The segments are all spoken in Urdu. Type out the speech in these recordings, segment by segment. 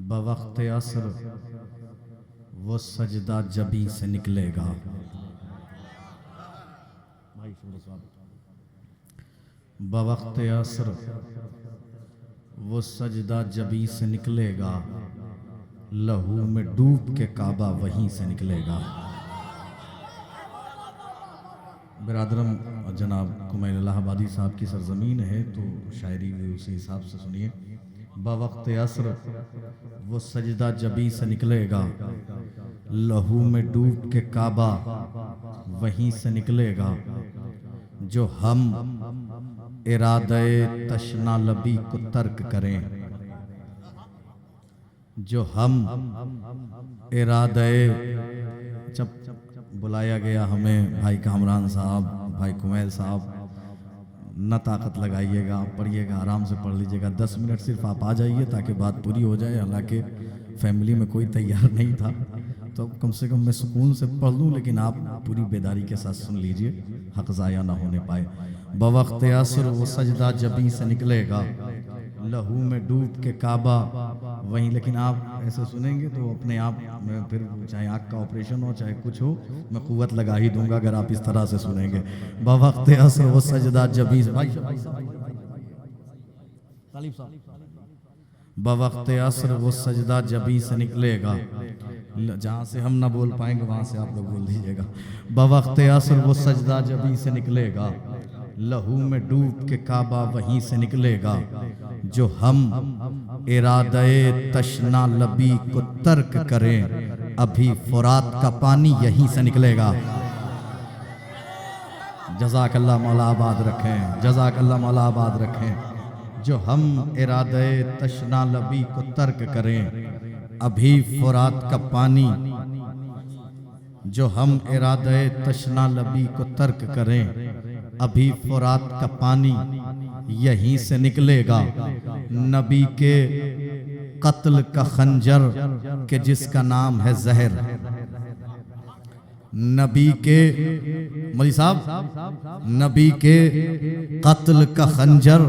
بوقت عصر وہ سجدہ جبیں سے نکلے گا. بوقت عصر وہ سجدہ جبیں سے نکلے گا، لہو میں ڈوب کے کعبہ وہیں سے نکلے گا. برادرم جناب کمیل الہ آبادی صاحب کی سرزمین ہے تو شاعری بھی اسی حساب سے سنیے. بوقت عصر وہ سجدہ جبیں سے نکلے گا، لہو میں ڈوب کے کعبہ وہیں سے نکلے گا. جو ہم ارادہ تشنا لبی کو ترک کریں، جو ہم ارادہ جب بلایا گیا ہمیں بھائی کامران صاحب، بھائی کمیل صاحب، نہ طاقت لگائیے گا، پڑھیے گا، آرام سے پڑھ لیجیے گا. 10 منٹ صرف آپ آ جائیے تاکہ بات پوری ہو جائے. حالانکہ فیملی میں کوئی تیار نہیں تھا تو کم سے کم میں سکون سے پڑھ لوں، لیکن آپ پوری بیداری کے ساتھ سن لیجئے، حق ضائع نہ ہونے پائے. بوقت عصر وہ سجدہ جبیں سے نکلے گا، لہو میں ڈوب کے کعبہ وہیں. لیکن آپ ایسے سنیں گے تو اپنے آپ میں پھر چاہے آنکھ کا آپریشن ہو چاہے کچھ ہو، میں قوت لگا ہی دوں گا اگر آپ اس طرح سے سنیں گے. بوقت عصر وہ سجدہ جبیں سے بوقت عصر وہ سجدہ جبیں سے نکلے گا. جہاں سے ہم نہ بول پائیں گے وہاں سے آپ لوگ بول دیجیے گا. بوقت عصر وہ سجدہ جبیں سے نکلے گا، لہو میں ڈوب کے کعبہ وہیں سے نکلے گا. جو ہم ارادہ تشنا لبی کو ترک کریں، ابھی فرات کا پانی یہیں سے نکلے گا. جزاک اللہ مولا آباد رکھیں، جزاک اللہ مولا آباد رکھیں. جو ہم ارادہ تشنا لبی کو ترک کریں، ابھی فرات کا پانی. جو ہم ارادہ تشنا لبی کو ترک کریں، ابھی فرات کا پانی یہیں سے نکلے گا. نبی کے قتل کا خنجر کہ جس کا نام ہے زہر، نبی کے مولوی صاحب، نبی کے قتل کا خنجر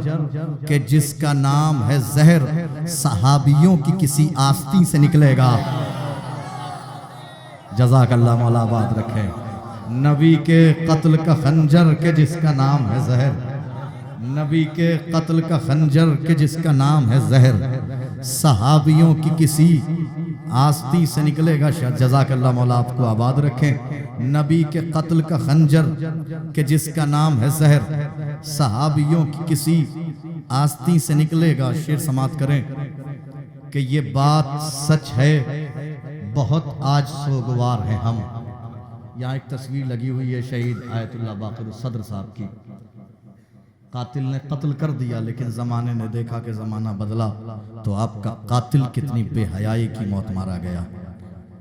کہ جس کا نام ہے زہر، صحابیوں کی کسی آستین سے نکلے گا. جزاک اللہ مولا آباد رکھیں. نبی کے قتل کا خنجر کہ جس کا نام ہے زہر، نبی کے قتل کا خنجر کہ جس کا نام ہے زہر، صحابیوں کی کسی آستی سے نکلے گا. جزاک اللہ مولا آپ کو آباد رکھیں. نبی کے قتل کا خنجر کہ جس کا نام ہے زہر، صحابیوں کی کسی آستی سے نکلے گا. شعر سماعت کریں کہ یہ بات سچ ہے، بہت آج سوگوار ہیں ہم. یہاں ایک تصویر لگی ہوئی ہے شہید آیت اللہ باقر الصدر صاحب کی. قاتل نے قتل کر دیا لیکن زمانے نے دیکھا کہ زمانہ بدلا تو آپ کا قاتل کتنی بے حیائی کی موت مارا گیا.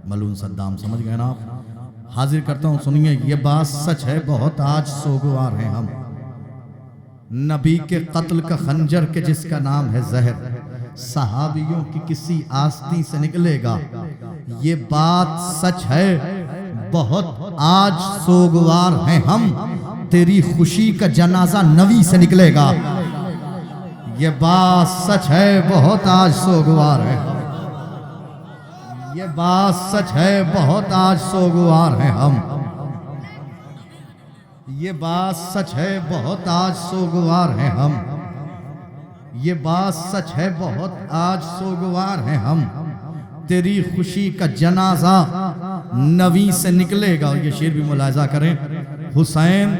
ملعون صدام، سمجھ گئے نا آپ. حاضر کرتا ہوں سنیے، یہ بات سچ ہے، بہت آج سوگوار ہیں ہم. نبی کے قتل کا خنجر کہ جس کا نام ہے زہر، صحابیوں کی کسی آستین سے نکلے گا. یہ بات سچ ہے، بہت آج سوگوار ہیں ہم، تیری خوشی کا جنازہ نوی سے نکلے گا. یہ بات سچ ہے، بہت آج سوگوار ہے. یہ بات سچ ہے، بہت آج سوگوار ہیں ہم. یہ بات سچ ہے، بہت آج سوگوار ہیں ہم. یہ بات سچ ہے، بہت آج سوگوار ہیں ہم، تیری خوشی کا جنازہ نوی سے نکلے گا. یہ شعر بھی ملاحظہ کریں. حسین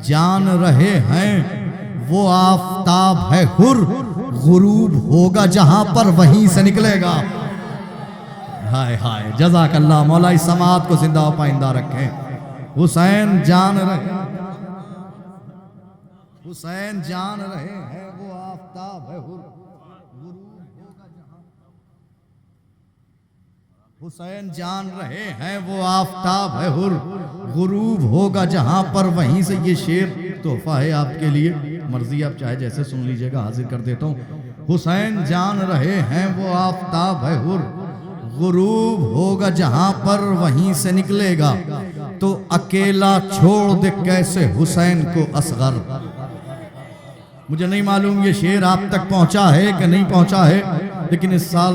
جان رہے ہیں وہ آفتاب ہے حر، غروب ہوگا جہاں پر وہیں سے نکلے گا. ہائے ہائے، جزاک اللہ مولا اس سماعت کو زندہ و پائندہ رکھیں. حسین جان رہے، حسین جان رہے ہیں وہ آفتاب ہے حر، حسین جان رہے ہیں وہ آفتاب ہے حر، غروب ہوگا جہاں پر وہیں سے. یہ شعر تحفہ ہے آپ کے لیے، مرضی آپ چاہے جیسے سن لیجئے گا. حاضر کر دیتا ہوں. حسین جان رہے ہیں وہ آفتاب ہے حر، غروب ہوگا جہاں پر وہیں سے نکلے گا. تو اکیلا چھوڑ دے کیسے حسین کو اصغر. مجھے نہیں معلوم یہ شعر آپ تک پہنچا ہے کہ نہیں پہنچا ہے، لیکن اس سال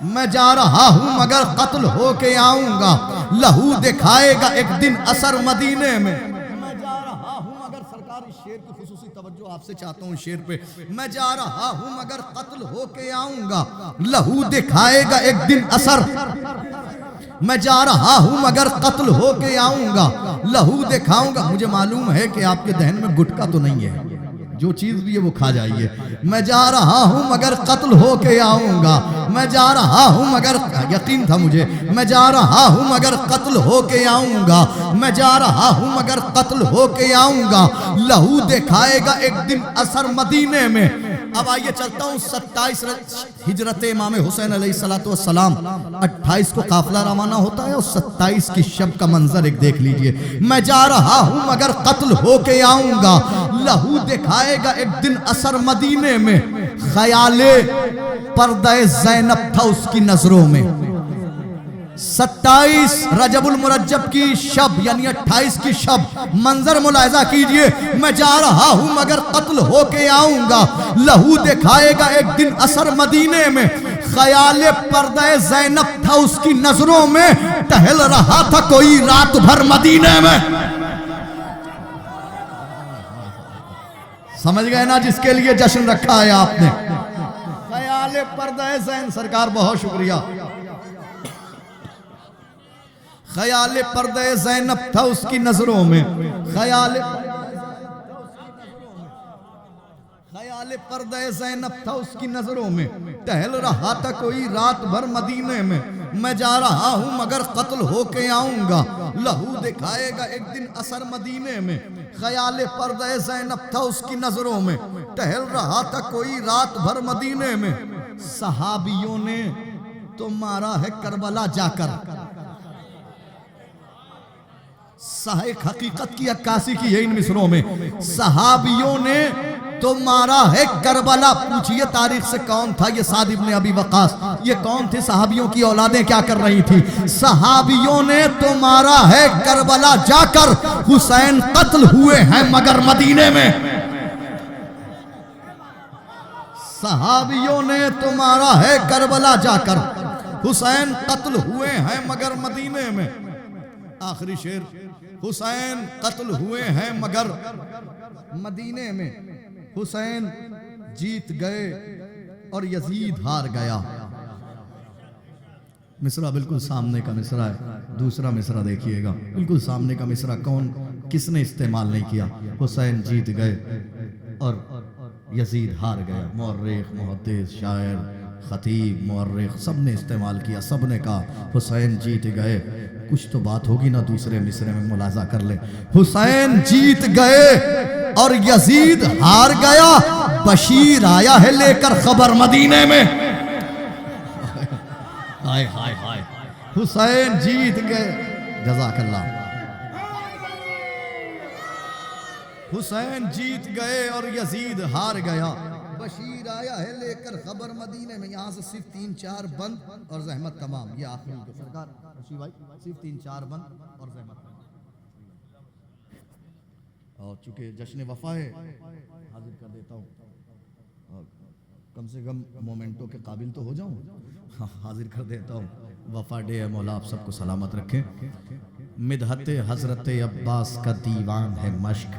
میں جا رہا ہوں مگر قتل ہو کے آؤں گا، لہو دکھائے گا ایک دن اثر مدینے میں۔ میں جا رہا ہوں مگر سرکار اس شعر کی خصوصی توجہ آپ سے چاہتا ہوں شعر پہ، میں جا رہا ہوں مگر قتل ہو کے آؤں گا، لہو دکھائے گا ایک دن اثر، میں جا رہا ہوں مگر قتل ہو کے آؤں گا، لہو دکھاؤں گا۔ مجھے معلوم ہے کہ آپ کے دہن میں گٹکا تو نہیں ہے، جو چیز بھی ہے وہ کھا جائیے۔ میں جا رہا ہوں مگر قتل ہو کے آؤں گا، میں جا رہا ہوں مگر، یقین تھا مجھے، میں جا رہا ہوں مگر قتل ہو کے آؤں گا، میں جا رہا ہوں مگر قتل ہو کے آؤں گا، لہو دکھائے گا ایک دن اثر مدینے میں۔ اب آئیے چلتا ہوں 27 ہجرت امام حسین علیہ السلام، 28 کو قافلہ روانہ ہوتا ہے اور 27 کی شب کا منظر ایک دیکھ لیجئے۔ میں جا رہا ہوں مگر قتل ہو کے آؤں گا، لہو دکھائے گا ایک دن اثر مدینے میں۔ خیال پردہ زینب تھا اس کی نظروں میں، 27 رجب المرجب کی شب یعنی 28 کی شب، منظر ملاحظہ کیجئے۔ میں جا رہا ہوں مگر قتل ہو کے آؤں گا، لہو دکھائے گا ایک دن اثر مدینے میں۔ خیال پردہ زینب تھا اس کی نظروں میں، ٹہل رہا تھا کوئی رات بھر مدینے میں۔ سمجھ گئے نا جس کے لیے جشن رکھا ہے آپ نے؟ خیال پردہ زین، سرکار بہت شکریہ۔ خیال پردہ زینب تھا اس کی نظروں میں، خیال پردہ زینب تھا اس کی نظروں میں، ٹہل رہا تھا کوئی رات بھر مدینے میں۔ میں جا رہا ہوں مگر قتل ہو کے آؤں گا، لہو دکھائے گا ایک دن اثر مدینے میں۔ خیال پردہ زینب تھا اس کی نظروں میں، ٹہل رہا تھا کوئی رات بھر مدینے میں۔ صحابیوں نے تو مارا ہے کربلا جا کر، ایک حقیقت کی عکاسی کی ہے ان مصروں میں۔ صحابیوں نے تو مارا ہے کربلا، پوچھئے تاریخ سے کون تھا یہ سعد ابن ابی وقاص؟ یہ کون تھے؟ صحابیوں کی اولادیں کیا کر رہی تھی؟ صحابیوں نے تو مارا ہے کربلا جا کر، حسین قتل ہوئے ہیں مگر مدینے میں۔ صحابیوں نے تو مارا ہے کربلا جا کر، حسین قتل ہوئے ہیں مگر مدینے میں۔ آخری شعر، حسین قتل ہوئے ہیں مگر مدینے میں، حسین جیت گئے اور یزید ہار گیا۔ مصرع بالکل سامنے کا مصرع ہے، دوسرا مصرع دیکھیے گا، بالکل سامنے کا مصرع کون کس نے استعمال نہیں کیا؟ حسین جیت گئے اور یزید ہار گیا۔ مورخ، محدث، شاعر، خطیب، مورخ سب نے استعمال کیا، سب نے کہا حسین جیت گئے۔ کچھ تو بات ہوگی نا دوسرے مصرے میں، ملاحظہ کر لیں۔ حسین جیت گئے اور یزید ہار گیا، بشیر آیا ہے لے کر خبر مدینے میں۔ ہائے ہائے ہائے، حسین جیت گئے، جزاک اللہ۔ حسین جیت گئے اور یزید ہار گیا، بشیر آیا ہے لے کر خبر مدینے میں۔ یہاں سے صرف 3-4 بند اور زحمت تمام، یہ آخری کے سرکار بھائی، صرف 3-4 بند اور زحمت تمام۔ اور چونکہ جشن وفا ہے، حاضر کر دیتا ہوں، کم سے کم مومنٹوں کے قابل تو ہو جاؤں، حاضر کر دیتا ہوں۔ وفا ڈے ہے، مولا آپ سب کو سلامت رکھیں۔ مدحت حضرت عباس کا دیوان ہے مشق،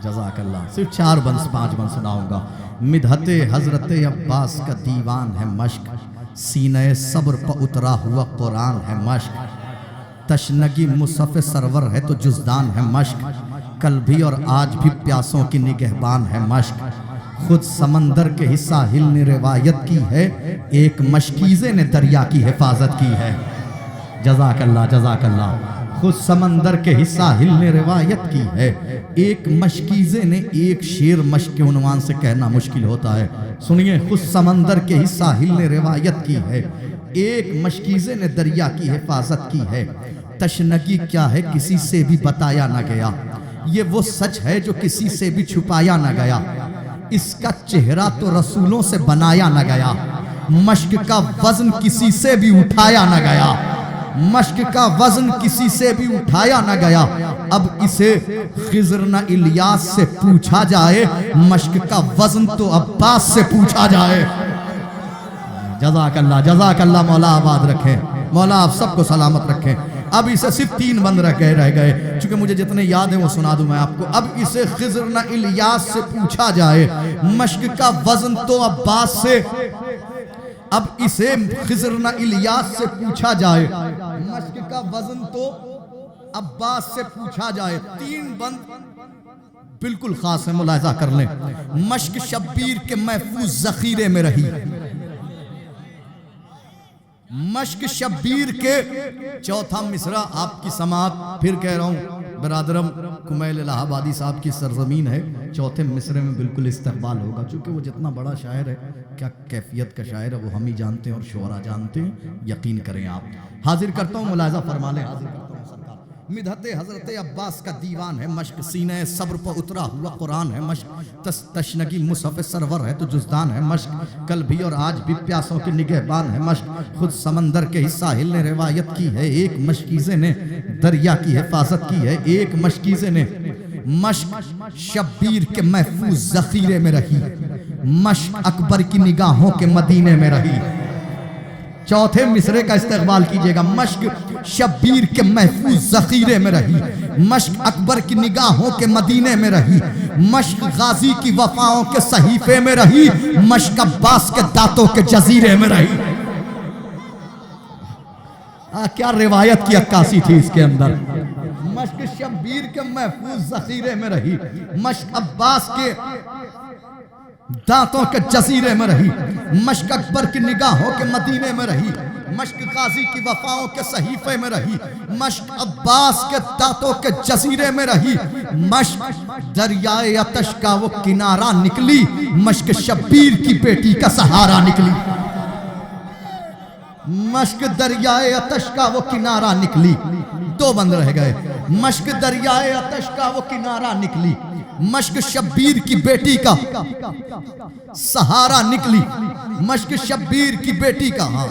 جزاک اللہ۔ صرف 4 بند 5 بند سناؤں گا۔ مدحت حضرت عباس کا دیوان ہے مشق، سینہ صبر پہ اترا ہوا قرآن ہے مشق، تشنگی مصحف سرور ہے تو جزدان ہے مشق، کل بھی اور آج بھی پیاسوں کی نگہبان ہے مشق، خود سمندر کے حصہ ہل نے روایت کی ہے، ایک مشکیزے نے دریا کی حفاظت کی ہے۔ جزاک اللہ، جزاک اللہ۔ خود سمندر کے حصہ ہل نے روایت کی ہے، ایک مشکیزے نے، ایک شیر مشق کے عنوان سے کہنا مشکل ہوتا ہے، سنیے، خود سمندر کے حصہ ہل نے روایت کی ہے، ایک مشکیزے نے دریا کی حفاظت کی ہے، تشنگی کیا ہے کسی سے بھی بتایا نہ گیا، یہ وہ سچ ہے جو کسی سے بھی چھپایا نہ گیا، اس کا چہرہ تو رسولوں سے بنایا نہ گیا، مشق کا وزن کسی سے بھی اٹھایا نہ گیا، مشق کا وزن کسی سے بھی اٹھایا نہ گیا، اب اسے خضر نہ الیاس سے پوچھا جائے، مشق کا وزن تو عباس سے پوچھا جائے۔ جزاک اللہ مولا آباد رکھیں، مولا آپ سب کو سلامت رکھیں۔ اب اسے صرف 3 بند رہ گئے، چونکہ مجھے جتنے یاد ہیں وہ سنا دوں میں آپ کو۔ اب اسے خضر نہ الیاس سے پوچھا جائے، مشق کا وزن تو عباس سے، اب اسے خضر نہ الیاس سے پوچھا جائے، مشق کا وزن تو عباس سے پوچھا جائے۔ 3 بند بالکل خاص ہے، ملاحظہ کر لیں۔ مشق شبیر کے محفوظ ذخیرے میں رہی، مشق شبیر کے چوتھا مصرع آپ کی سماعت، پھر کہہ رہا ہوں برادرم کمیل الہ آبادی صاحب کی سرزمین ہے، چوتھے مصرع میں بالکل استقبال ہوگا، چونکہ وہ جتنا بڑا شاعر ہے، کیا کیفیت کا شاعر ہے، وہ ہم ہی جانتے ہیں اور شعراء جانتے ہیں، یقین کریں آپ۔ حاضر کرتا ہوں، ملاحظہ فرما لیں، حاضر کرتا ہوں سرکار۔ مدحت حضرت عباس کا دیوان ہے مشق، سینہ صبر پر اترا ہوا قرآن ہے مشق، تشنگی مصحف سرور ہے تو جزدان ہے مشق، کل بھی اور آج بھی پیاسوں کے نگہبان ہے مشق، خود سمندر کے ہی ساحل نے روایت کی ہے، ایک مشکیزے نے دریا کی حفاظت کی ہے، ایک مشکیزے نے۔ مشق شبیر کے محفوظ ذخیرے میں رہی، مشق اکبر کی نگاہوں کے مدینے میں رہی۔ چوتھے مصرے کا استقبال کیجئے گا۔ مشق شبیر کے محفوظ ذخیرے میں رہی، مشق اکبر کی نگاہوں کے مدینے میں رہی، مشق غازی کی وفاؤں کے صحیفے میں رہی، مشق عباس کے دانتوں کے جزیرے میں رہی۔ کیا روایت کی عکاسی تھی اس کے اندر۔ مشق شبیر کے محفوظ ذخیرے میں رہی، مشق عباس کے دانتوں کے جزیرے میں رہی، مشق اکبر کی نگاہوں کے مدینے میں رہی، مشق غازی کی وفاؤں کے صحیفے میں رہی، مشق عباس کے دانتوں کے جزیرے میں رہی، مشق دریائے آتش کا وہ کنارہ نکلی، مشق شبیر کی بیٹی کا سہارا نکلی۔ مشق دریائے آتش کا وہ کنارہ نکلی، 2 بند رہ گئے۔ مشق دریائے آتش کا وہ کنارہ نکلی، مشق شبیر کی بیٹی کا سہارا نکلی، مشق شبیر کی بیٹی کا۔ ہاں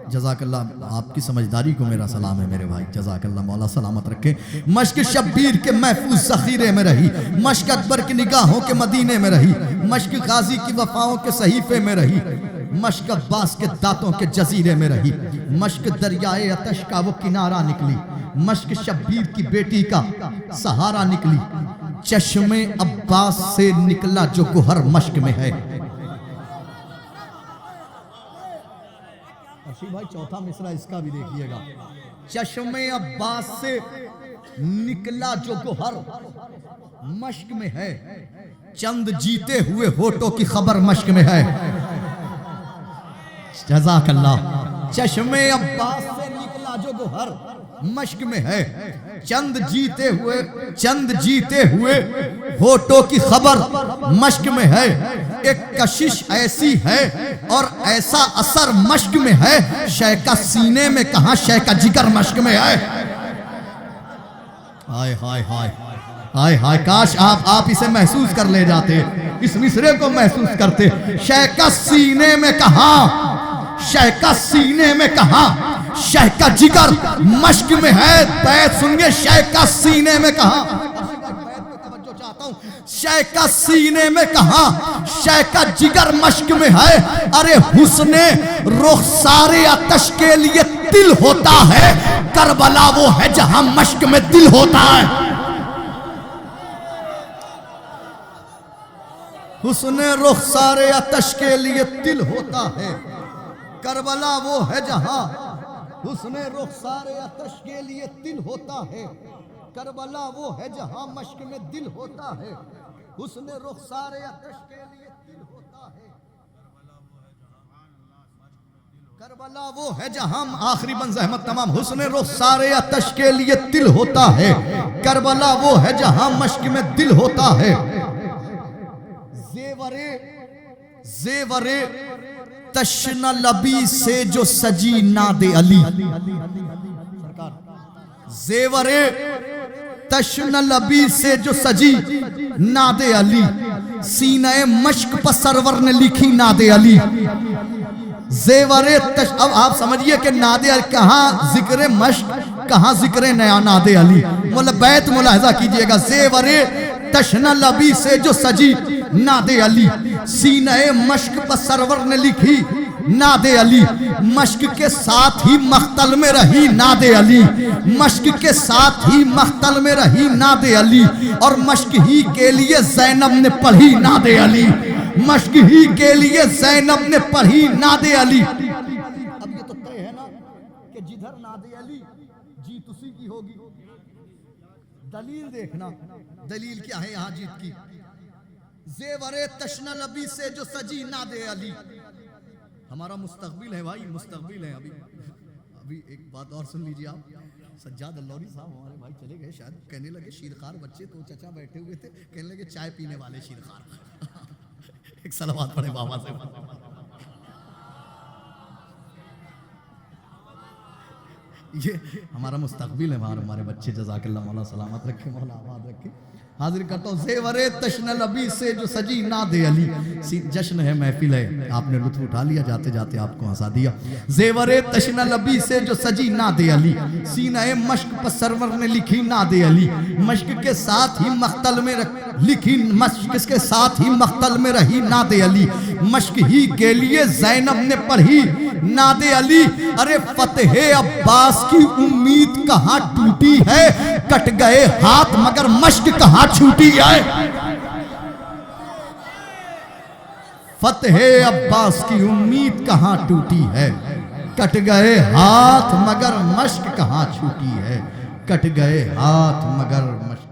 جزاک اللہ، آپ کی سمجھداری کو میرا سلام ہے میرے بھائی، جزاک اللہ، مولا سلامت رکھے۔ مشق شبیر کے محفوظ ذخیرے میں رہی، مشق اکبر کی نگاہوں کے مدینے میں رہی، مشق غازی کی وفاؤں کے صحیفے میں رہی، مشق عباس کے دانتوں کے جزیرے میں رہی، مشق دریائے آتش کا وہ کنارہ نکلی، مشق شبیر کی بیٹی کا سہارا نکلی، چشم عباس سے نکلا جو گوہر مشق میں ہے۔ بھائی چوتھا مصرع اس کا بھی دیکھیے گا۔ چشم عباس سے نکلا جو گوہر مشق میں ہے، چند جیتے ہوئے ہونٹوں کی خبر مشق میں ہے۔ جزاک اللہ۔ چشم عباس سے نکلا جو گوہر مشق میں ہے، چند جیتے ہوئے ہونٹوں کی خبر مشق میں ہے، ایک کشش ایسی ہے اور ایسا اثر مشق میں ہے، شے کا سینے میں کہاں شے کا جگر مشق میں ہے۔ ہائے ہائے ہائے ہائے ہائے، کاش آپ اسے محسوس کر لے جاتے، اس مصرے کو محسوس کرتے۔ شے کا سینے میں کہاں، شے کا سینے میں کہاں، شے کا جگر مشق میں ہے۔ بیت سنیے، شے کا سینے میں کہاں، شے کا سینے میں کہاں، شے کا جگر مشق میں ہے۔ ارے حسن رخسار آتش کے لیے دل ہوتا ہے، کربلا وہ ہے جہاں مشق میں دل ہوتا ہے۔ حسن رخسار آتش کے لیے دل ہوتا ہے، کربلا وہ ہے جہاں حسن رخسار آتش کے لیے دل ہوتا ہے، کربلا وہ ہے جہاں مشق میں دل ہوتا ہے، حسن رخسار آتش کے لیے دل ہوتا ہے، کربلا وہ ہے جہاں، آخری بند زحمت تمام۔ حسن رخسار آتش کے لیے دل ہوتا ہے، کربلا وہ ہے جہاں مشق میں دل ہوتا ہے، زیورے تشنہ لبی سے جو سجی ناد علی، زیورے تشنہ لبی سے جو سجی ناد علی، سینہ مشق پر سرور نے لکھی ناد علی۔ زیورے اب آپ سمجھئے کہ ناد علی کہاں ذکر مشق، کہاں ذکر نیا ناد علی۔ بیت ملاحظہ کیجئے گا۔ زیورے تشنہ لبی سے جو سجی ناد علی، سینہ مشق پر سرور نے لکھی ناد علی، مشک کے ساتھ ہی مختل میں رہی ناد علی، مشک کے ساتھ ہی مختل میں رہی ناد علی، اور مشک ہی کے لیے زینب نے پڑھی ناد علی، مشک ہی کے لیے زینب نے پڑھی ناد علی۔ اب یہ تو طے ہے نا کہ جدھر ناد علی جیت اسی کی ہوگی۔ دلیل دیکھنا، دلیل کیا ہے یہاں جیت کی؟ زیور تشنہ لبی سے جو سجی ناد علی۔ ہمارا مستقبل ہے بھائی، مستقبل ہے۔ ابھی ایک بات اور سن لیجیے آپ، سجاد اللوری صاحب ہمارے بھائی چلے گئے، شاید کہنے لگے شیرخوار بچے تو چچا بیٹھے ہوئے تھے، کہنے لگے چائے پینے والے شیرخوار۔ ایک صلوات پڑھے بابا سے۔ یہ ہمارا مستقبل ہے، ہمارے بچے، جزاک اللہ، مولا سلامت رکھے، مولا آباد رکھے۔ حاضر کرتا ہوں، زیور تشنہ لبی سے جو سجی ناد علی۔ جشن ہے، محفل ہے، آپ نے لطف اٹھا لیا، جاتے جاتے آپ کو ہنسا دیا۔ زیور تشنہ لبی سے جو سجی ناد علی، سینہ مشک پر سرور نے لکھی ناد علی، مشک کے ساتھ ہی مختل میں لکھی، مشک کے ساتھ ہی مختل میں رہی ناد علی، مشک ہی کے لیے زینب نے پڑھی ناد علی۔ ارے فتح عباس کی امید کہاں ٹوٹی ہے، کٹ گئے ہاتھ مگر مشک کہاں چھوٹی ہے۔ فتح عباس کی امید کہاں ٹوٹی ہے، کٹ گئے ہاتھ مگر مشک کہاں چھوٹی ہے، کٹ گئے ہاتھ مگر مشک